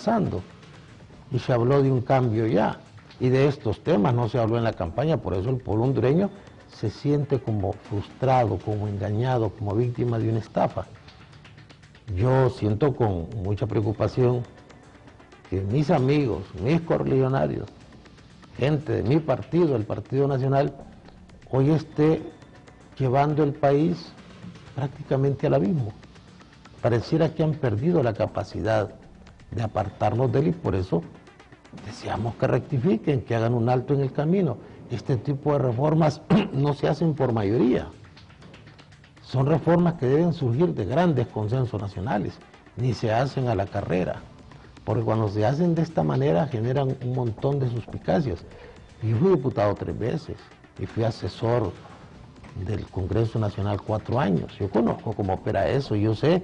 pasando. Y se habló de un cambio ya. Y de estos temas no se habló en la campaña, por eso el pueblo hondureño se siente como frustrado, como engañado, como víctima de una estafa. Yo siento con mucha preocupación que mis amigos, mis correligionarios, gente de mi partido, el Partido Nacional, hoy esté llevando el país prácticamente al abismo. Pareciera que han perdido la capacidad de apartarnos de él y por eso deseamos que rectifiquen, que hagan un alto en el camino. Este tipo de reformas no se hacen por mayoría. Son reformas que deben surgir de grandes consensos nacionales, ni se hacen a la carrera, porque cuando se hacen de esta manera generan un montón de suspicacias. Yo fui diputado 3 veces y fui asesor del Congreso Nacional 4 años. Yo conozco cómo opera eso, yo sé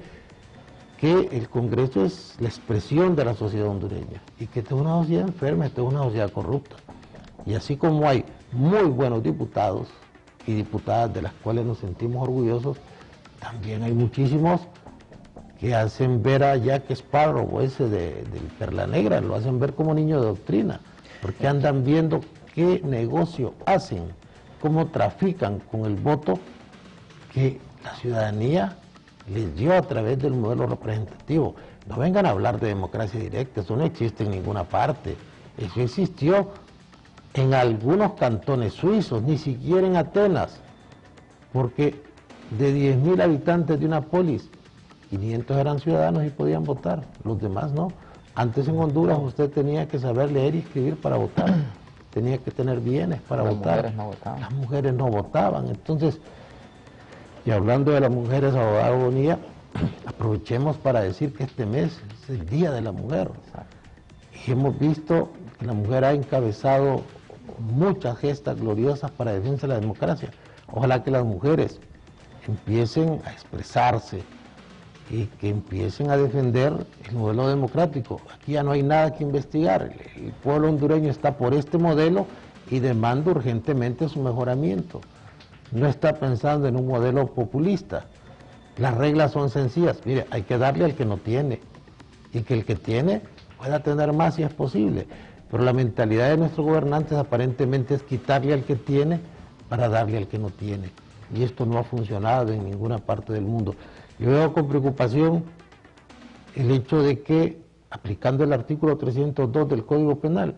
que el Congreso es la expresión de la sociedad hondureña y que esta es una sociedad enferma, esta es una sociedad corrupta. Y así como hay muy buenos diputados y diputadas de las cuales nos sentimos orgullosos, también hay muchísimos que hacen ver a Jack Sparrow, ese del Perla Negra, lo hacen ver como niño de doctrina, porque andan viendo qué negocio hacen, cómo trafican con el voto que la ciudadanía les dio a través del modelo representativo. No vengan a hablar de democracia directa, eso no existe en ninguna parte. Eso existió en algunos cantones suizos, ni siquiera en Atenas, porque de 10.000 habitantes de una polis, 500 eran ciudadanos y podían votar, los demás no. Antes en Honduras usted tenía que saber leer y escribir para votar, tenía que tener bienes para votar. Las mujeres no votaban. Las mujeres no votaban, entonces, y hablando de las mujeres, abogada Bonilla, aprovechemos para decir que este mes es el Día de la Mujer. Y hemos visto que la mujer ha encabezado muchas gestas gloriosas para la defensa de la democracia. Ojalá que las mujeres empiecen a expresarse y que empiecen a defender el modelo democrático. Aquí ya no hay nada que investigar. El pueblo hondureño está por este modelo y demanda urgentemente su mejoramiento. No está pensando en un modelo populista. Las reglas son sencillas. Mire, hay que darle al que no tiene y que el que tiene pueda tener más si es posible. Pero la mentalidad de nuestros gobernantes aparentemente es quitarle al que tiene para darle al que no tiene. Y esto no ha funcionado en ninguna parte del mundo. Yo veo con preocupación el hecho de que, aplicando el artículo 302 del Código Penal,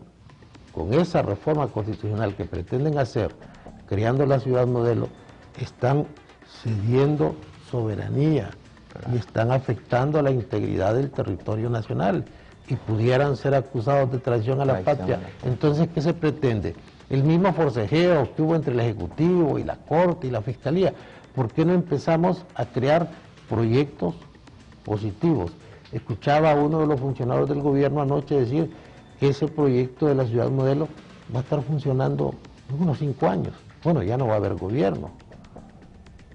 con esa reforma constitucional que pretenden hacer, creando la ciudad modelo, están cediendo soberanía y están afectando la integridad del territorio nacional y pudieran ser acusados de traición a la patria. Entonces, ¿qué se pretende? El mismo forcejeo que hubo entre el Ejecutivo y la Corte y la Fiscalía. ¿Por qué no empezamos a crear proyectos positivos? Escuchaba a uno de los funcionarios del gobierno anoche decir que ese proyecto de la ciudad modelo va a estar funcionando en unos 5 años. Bueno, ya no va a haber gobierno.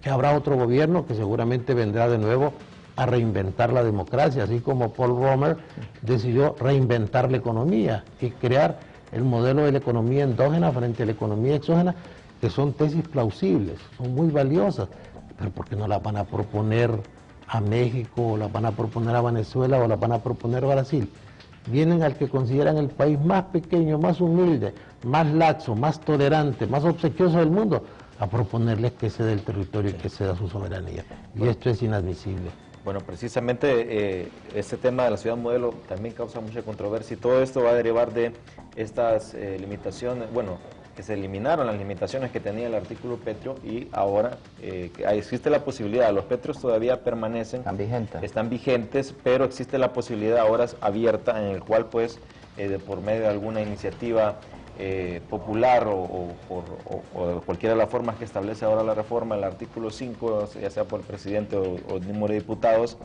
Ya habrá otro gobierno que seguramente vendrá de nuevo a reinventar la democracia, así como Paul Romer decidió reinventar la economía y crear el modelo de la economía endógena frente a la economía exógena, que son tesis plausibles, son muy valiosas, pero ¿por qué no las van a proponer a México, o las van a proponer a Venezuela, o las van a proponer a Brasil? Vienen al que consideran el país más pequeño, más humilde, más laxo, más tolerante, más obsequioso del mundo, a proponerles que ceda el territorio y que ceda su soberanía. Y esto es inadmisible. Bueno, precisamente este tema de la ciudad modelo también causa mucha controversia y todo esto va a derivar de estas limitaciones, bueno, que se eliminaron las limitaciones que tenía el artículo Petro y ahora existe la posibilidad, los Petros todavía permanecen, están vigentes, pero existe la posibilidad ahora abierta en el cual pues por medio de alguna iniciativa popular o de cualquiera de las formas que establece ahora la reforma, el artículo 5, ya sea por el presidente o el número de diputados,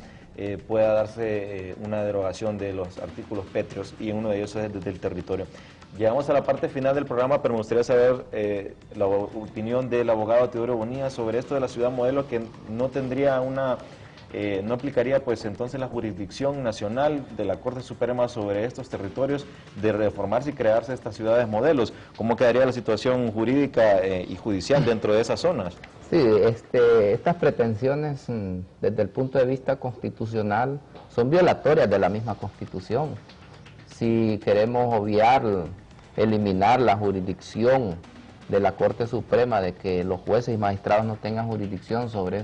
pueda darse una derogación de los artículos pétreos y uno de ellos es desde el territorio. Llegamos a la parte final del programa, pero me gustaría saber la opinión del abogado Teodoro Bonilla sobre esto de la ciudad modelo, que no tendría no aplicaría pues entonces la jurisdicción nacional de la Corte Suprema sobre estos territorios de reformarse y crearse estas ciudades modelos. ¿Cómo quedaría la situación jurídica y judicial dentro de esas zonas? Sí, estas pretensiones desde el punto de vista constitucional son violatorias de la misma Constitución. si queremos obviar, eliminar la jurisdicción de la Corte Suprema, de que los jueces y magistrados no tengan jurisdicción sobre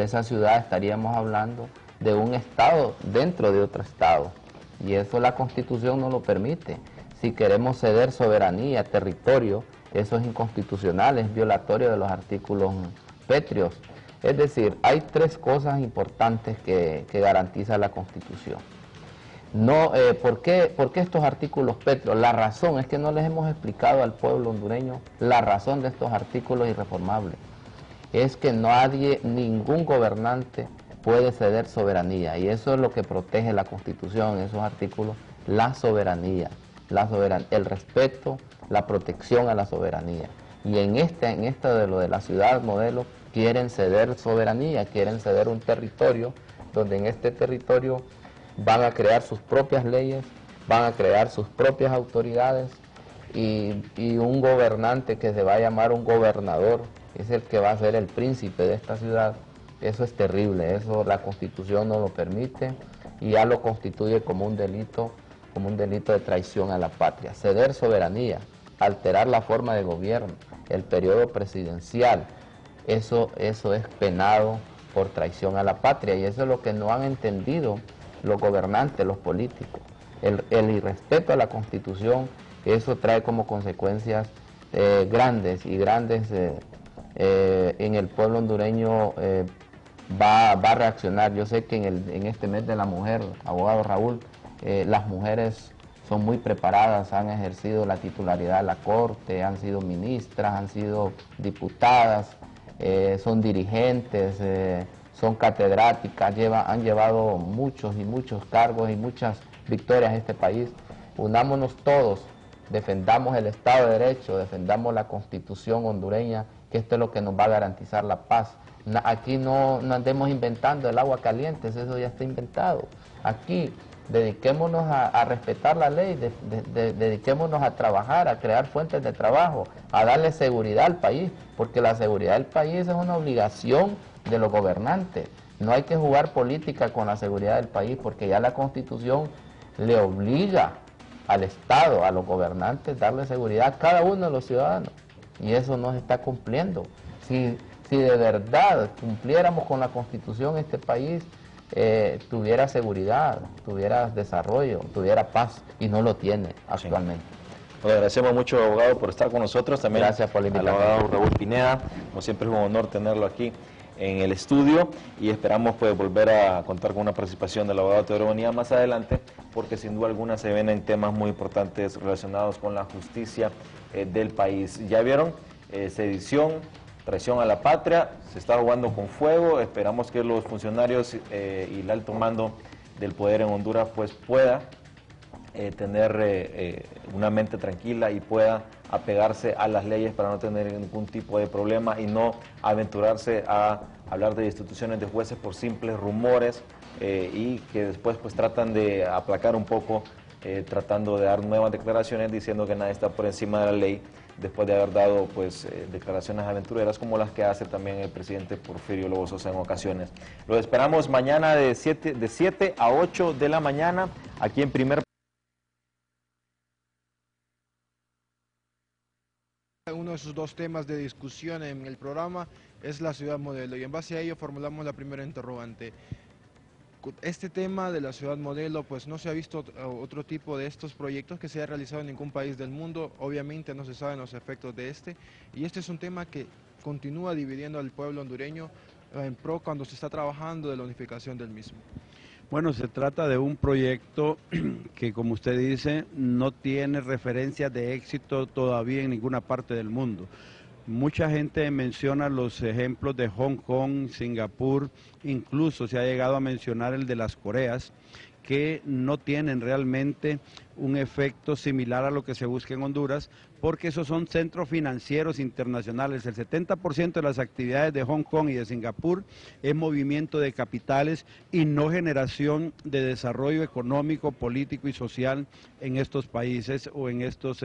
esa ciudad, estaríamos hablando de un estado dentro de otro estado, y eso la Constitución no lo permite. Si queremos ceder soberanía, territorio, eso es inconstitucional, es violatorio de los artículos pétreos. Es decir, hay tres cosas importantes que garantiza la Constitución. No, ¿por qué estos artículos pétreos? La razón es que no les hemos explicado al pueblo hondureño la razón de estos artículos irreformables. Es que ningún gobernante puede ceder soberanía, y eso es lo que protege la Constitución, esos artículos, la soberanía, el respeto, la protección a la soberanía. Y en esta de lo de la ciudad modelo, quieren ceder soberanía, quieren ceder un territorio, donde en este territorio van a crear sus propias leyes, van a crear sus propias autoridades, y un gobernante que se va a llamar un gobernador es el que va a ser el príncipe de esta ciudad. Eso es terrible, eso la Constitución no lo permite, y ya lo constituye como un delito de traición a la patria. Ceder soberanía, alterar la forma de gobierno, el periodo presidencial, eso es penado por traición a la patria, y eso es lo que no han entendido los gobernantes, los políticos. El irrespeto a la Constitución, eso trae como consecuencias grandes en el pueblo hondureño. Va a reaccionar. Yo sé que en este mes de la mujer, abogado Raúl, las mujeres son muy preparadas, han ejercido la titularidad de la Corte, han sido ministras, han sido diputadas, son dirigentes, son catedráticas, han llevado muchos y muchos cargos y muchas victorias en este país. Unámonos todos, defendamos el Estado de Derecho, defendamos la Constitución hondureña, que esto es lo que nos va a garantizar la paz. Aquí no andemos inventando el agua caliente, eso ya está inventado. Aquí dediquémonos a respetar la ley, dediquémonos a trabajar, a crear fuentes de trabajo, a darle seguridad al país, porque la seguridad del país es una obligación de los gobernantes. No hay que jugar política con la seguridad del país, porque ya la Constitución le obliga al Estado, a los gobernantes, darle seguridad a cada uno de los ciudadanos, y eso no se está cumpliendo. Si de verdad cumpliéramos con la Constitución, este país tuviera seguridad, tuviera desarrollo, tuviera paz, y no lo tiene actualmente. Sí. Bueno, agradecemos mucho, abogado, por estar con nosotros. También gracias por la invitación. Al abogado Raúl Pineda, como siempre es un honor tenerlo aquí en el estudio, y esperamos pues volver a contar con una participación del abogado Teodoro Bonilla más adelante, porque sin duda alguna se ven en temas muy importantes relacionados con la justicia del país. Ya vieron, sedición, traición a la patria, se está jugando con fuego. Esperamos que los funcionarios y el alto mando del poder en Honduras pues pueda tener una mente tranquila y pueda apegarse a las leyes para no tener ningún tipo de problema, y no aventurarse a hablar de instituciones de jueces por simples rumores y que después pues tratan de aplacar un poco, tratando de dar nuevas declaraciones diciendo que nadie está por encima de la ley, después de haber dado pues declaraciones aventureras como las que hace también el presidente Porfirio Lobo Sosa en ocasiones. Los esperamos mañana de 7 a 8 de la mañana aquí en Primer. Uno de sus dos temas de discusión en el programa es la ciudad modelo, y en base a ello formulamos la primera interrogante. Este tema de la ciudad modelo, pues no se ha visto otro tipo de estos proyectos que se haya realizado en ningún país del mundo. Obviamente no se saben los efectos de y este es un tema que continúa dividiendo al pueblo hondureño en pro cuando se está trabajando de la unificación del mismo. Bueno, se trata de un proyecto que, como usted dice, no tiene referencias de éxito todavía en ninguna parte del mundo. Mucha gente menciona los ejemplos de Hong Kong, Singapur, incluso se ha llegado a mencionar el de las Coreas, que no tienen realmente un efecto similar a lo que se busca en Honduras, porque esos son centros financieros internacionales. El 70% de las actividades de Hong Kong y de Singapur es movimiento de capitales y no generación de desarrollo económico, político y social en estos países o en estos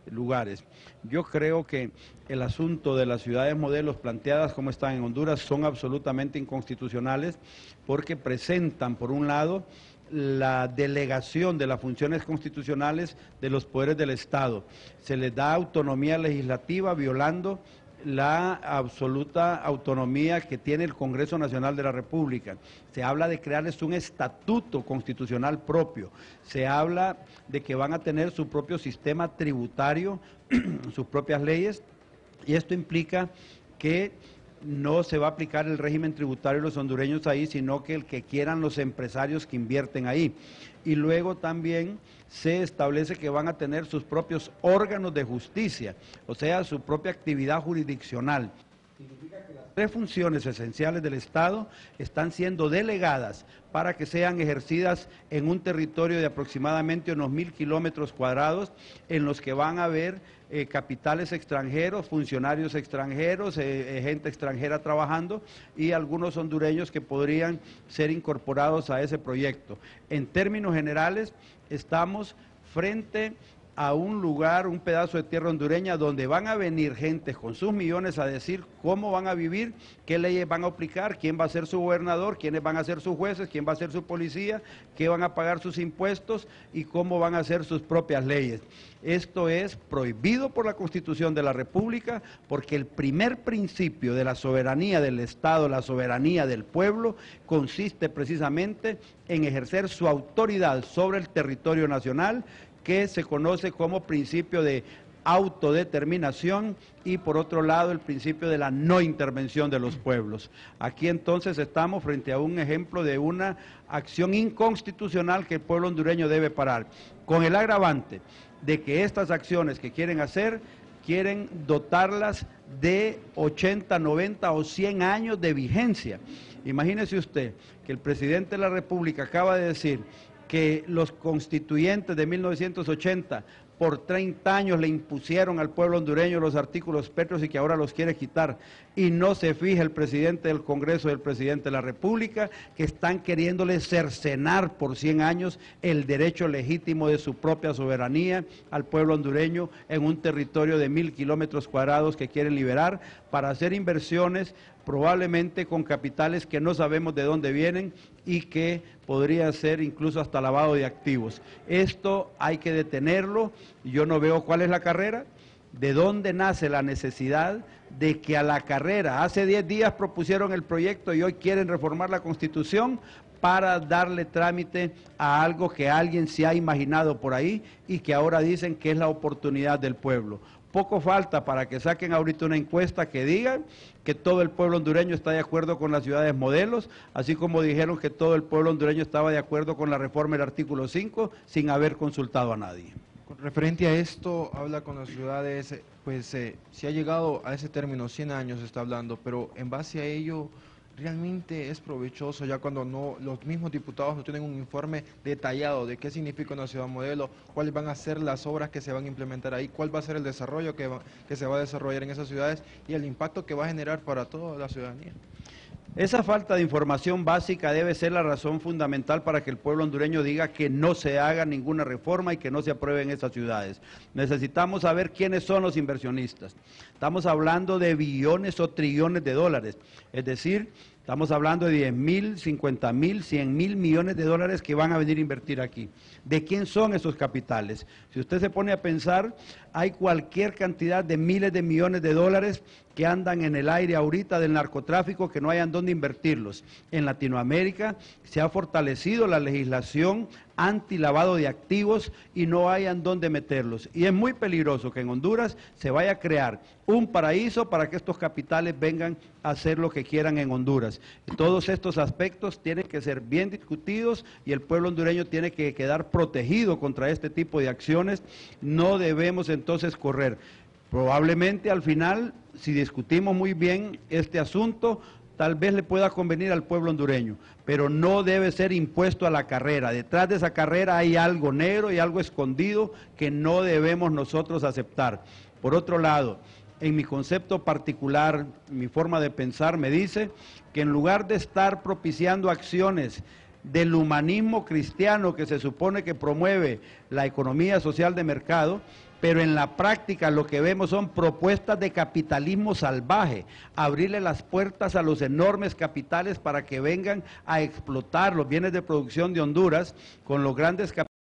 lugares. Yo creo que el asunto de las ciudades modelos planteadas como están en Honduras son absolutamente inconstitucionales, porque presentan, por un lado, la delegación de las funciones constitucionales de los poderes del Estado. Se les da autonomía legislativa violando la absoluta autonomía que tiene el Congreso Nacional de la República. Se habla de crearles un estatuto constitucional propio. Se habla de que van a tener su propio sistema tributario, sus propias leyes, y esto implica que no se va a aplicar el régimen tributario de los hondureños ahí, sino que el que quieran los empresarios que invierten ahí. Y luego también se establece que van a tener sus propios órganos de justicia, o sea, su propia actividad jurisdiccional. Significa que las tres funciones esenciales del Estado están siendo delegadas para que sean ejercidas en un territorio de aproximadamente unos 1000 kilómetros cuadrados, en los que van a haber capitales extranjeros, funcionarios extranjeros, gente extranjera trabajando y algunos hondureños que podrían ser incorporados a ese proyecto. En términos generales, estamos frente a un lugar, un pedazo de tierra hondureña donde van a venir gente con sus millones a decir cómo van a vivir, qué leyes van a aplicar, quién va a ser su gobernador, quiénes van a ser sus jueces, quién va a ser su policía, qué van a pagar sus impuestos y cómo van a hacer sus propias leyes. Esto es prohibido por la Constitución de la República porque el primer principio de la soberanía del Estado, la soberanía del pueblo, consiste precisamente en ejercer su autoridad sobre el territorio nacional, que se conoce como principio de autodeterminación, y por otro lado el principio de la no intervención de los pueblos. Aquí entonces estamos frente a un ejemplo de una acción inconstitucional que el pueblo hondureño debe parar, con el agravante de que estas acciones que quieren hacer, quieren dotarlas de 80, 90 o 100 años de vigencia. Imagínese usted que el presidente de la República acaba de decir que los constituyentes de 1980 por 30 años le impusieron al pueblo hondureño los artículos pétreos y que ahora los quiere quitar, y no se fija el presidente del Congreso y el presidente de la República, que están queriéndole cercenar por 100 años el derecho legítimo de su propia soberanía al pueblo hondureño en un territorio de 1000 kilómetros cuadrados que quieren liberar para hacer inversiones, probablemente con capitales que no sabemos de dónde vienen y que podría ser incluso hasta lavado de activos. Esto hay que detenerlo. Yo no veo cuál es la carrera, de dónde nace la necesidad de que a la carrera, hace 10 días propusieron el proyecto y hoy quieren reformar la Constitución para darle trámite a algo que alguien se ha imaginado por ahí y que ahora dicen que es la oportunidad del pueblo. Poco falta para que saquen ahorita una encuesta que diga que todo el pueblo hondureño está de acuerdo con las ciudades modelos, así como dijeron que todo el pueblo hondureño estaba de acuerdo con la reforma del artículo 5 sin haber consultado a nadie. Con referente a esto, habla con las ciudades, pues se ha llegado a ese término, 100 años se está hablando, pero en base a ello, ¿realmente es provechoso ya cuando no los mismos diputados no tienen un informe detallado de qué significa una ciudad modelo, cuáles van a ser las obras que se van a implementar ahí, cuál va a ser el desarrollo que se va a desarrollar en esas ciudades y el impacto que va a generar para toda la ciudadanía? Esa falta de información básica debe ser la razón fundamental para que el pueblo hondureño diga que no se haga ninguna reforma y que no se apruebe en esas ciudades. Necesitamos saber quiénes son los inversionistas. Estamos hablando de billones o trillones de dólares, es decir, estamos hablando de 10.000, 50.000, 100.000 millones de dólares que van a venir a invertir aquí. ¿De quién son esos capitales? Si usted se pone a pensar, hay cualquier cantidad de miles de millones de dólares que andan en el aire ahorita del narcotráfico que no hayan dónde invertirlos. En Latinoamérica se ha fortalecido la legislación anti-lavado de activos y no hayan dónde meterlos. Y es muy peligroso que en Honduras se vaya a crear un paraíso para que estos capitales vengan a hacer lo que quieran en Honduras. Todos estos aspectos tienen que ser bien discutidos y el pueblo hondureño tiene que quedar protegido contra este tipo de acciones. No debemos entonces correr. Probablemente al final, si discutimos muy bien este asunto, tal vez le pueda convenir al pueblo hondureño, pero no debe ser impuesto a la carrera. Detrás de esa carrera hay algo negro y algo escondido que no debemos nosotros aceptar. Por otro lado, en mi concepto particular, mi forma de pensar me dice que en lugar de estar propiciando acciones del humanismo cristiano que se supone que promueve la economía social de mercado, pero en la práctica lo que vemos son propuestas de capitalismo salvaje, abrirle las puertas a los enormes capitales para que vengan a explotar los bienes de producción de Honduras con los grandes capitales